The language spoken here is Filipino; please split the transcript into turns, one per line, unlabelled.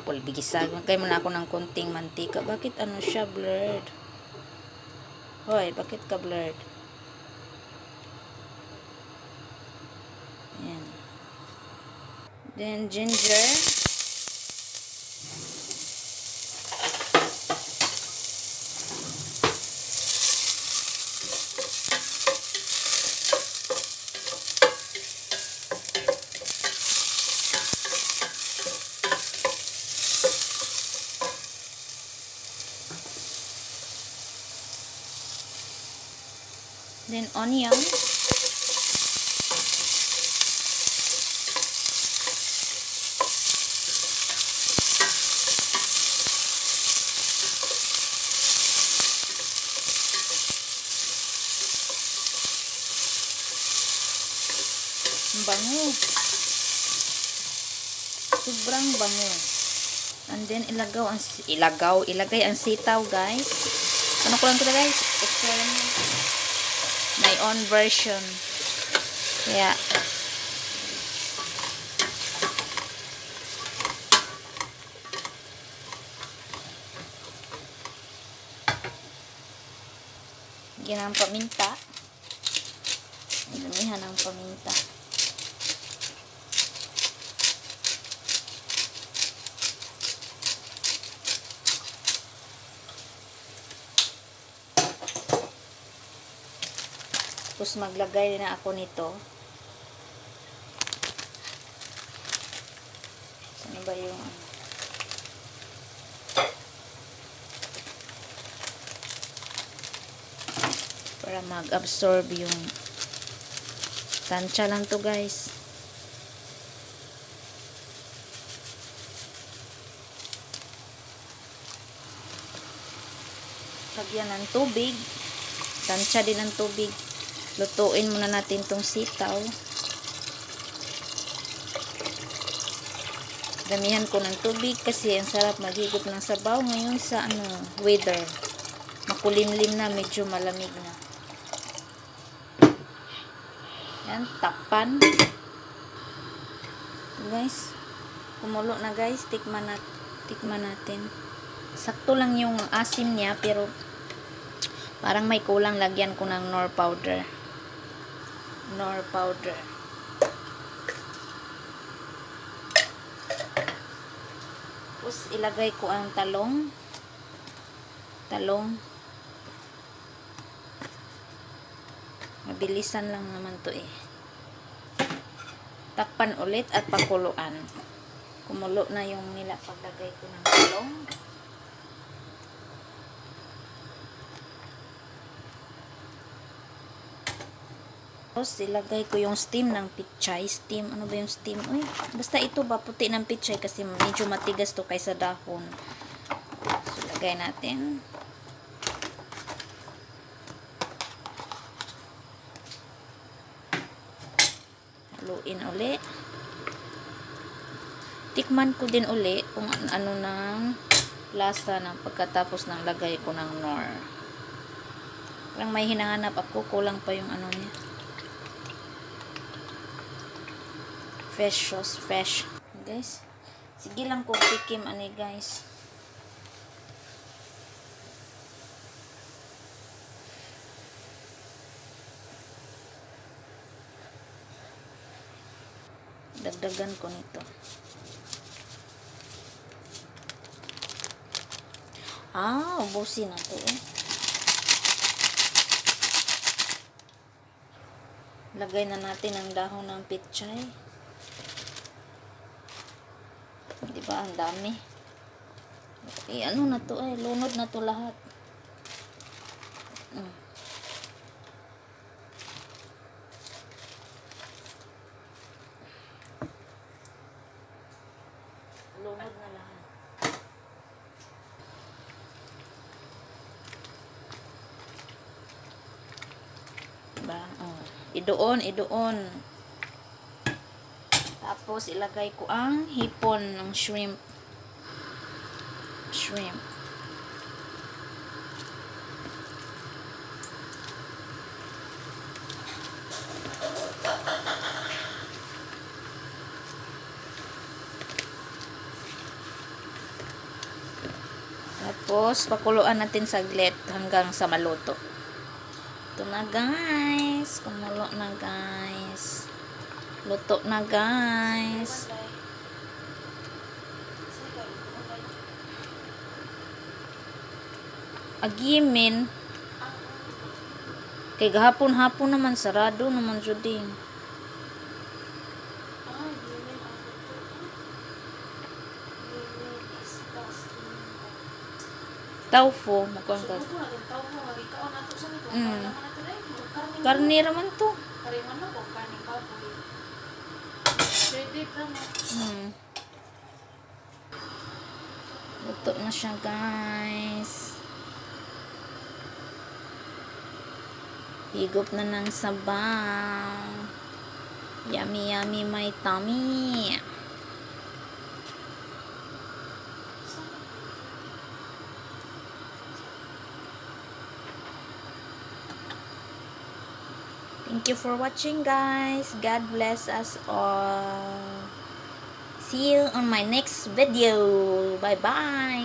Magbigisag. Magkay mo na ako ng konting mantika. Bakit ano siya blurred? Hoy, bakit ka blurred? Ayan. Then, ginger. Then, onion. Bango. Sobrang bango. And then, ilagay ang sitaw, guys. Ano ko lang ito, guys? My own version. Kaya, ginang paminta. Damihan ng paminta. Tapos maglagay na ako nito. Saan ba yung para mag-absorb yung tansya lang to, guys. Lagyan ng tubig. Tansya din ang tubig. Lutuin muna natin tong sitaw. Damihan ko ng tubig kasi ang sarap maghigop ng sabaw ngayon sa weather. Makulimlim na, medyo malamig na. Yan, takpan. Guys, kumulo na, guys. Tikman natin. Sakto lang yung asim niya, pero parang may kulang. Lagyan ko ng Knorr powder. Tapos ilagay ko ang talong. Mabilisan lang naman to eh. Takpan ulit at pakuluan. Kumulo na yung paglagay ko ng talong. Tapos ilagay ko yung steam ng pichay. Ano ba yung steam? Uy, basta ito ba puti ng pichay kasi medyo matigas to kaysa dahon. So, ilagay natin. Haluin uli. Tikman ko din uli kung ano ng lasa ng pagkatapos ng lagay ko ng Knorr. Parang may hinahanap ako. Kulang pa yung ano niya. Fresh sauce. Guys. Sige lang kung tikim guys. Dagdagan ko nito. Ubusin na to eh. Lagay na natin ang dahon ng pichay. Diba ang dami? Ano na to eh. Lunod na to lahat. Lunod na lahat. Diba? Idoon. Tapos, ilagay ko ang hipon ng shrimp. Tapos, pakuluan natin saglit hanggang sa maluto. Ito na guys. Kumulo na guys. Luto na guys. Agimin. Kay gahapon-hapon naman, sarado naman juding. Taufu, mukhang ka. Karni raman to. Luto na siya guys. Higop na ng sabaw. Yummy yummy my tummy. Thank you for watching guys. God bless us all. See you on my next video. Bye bye.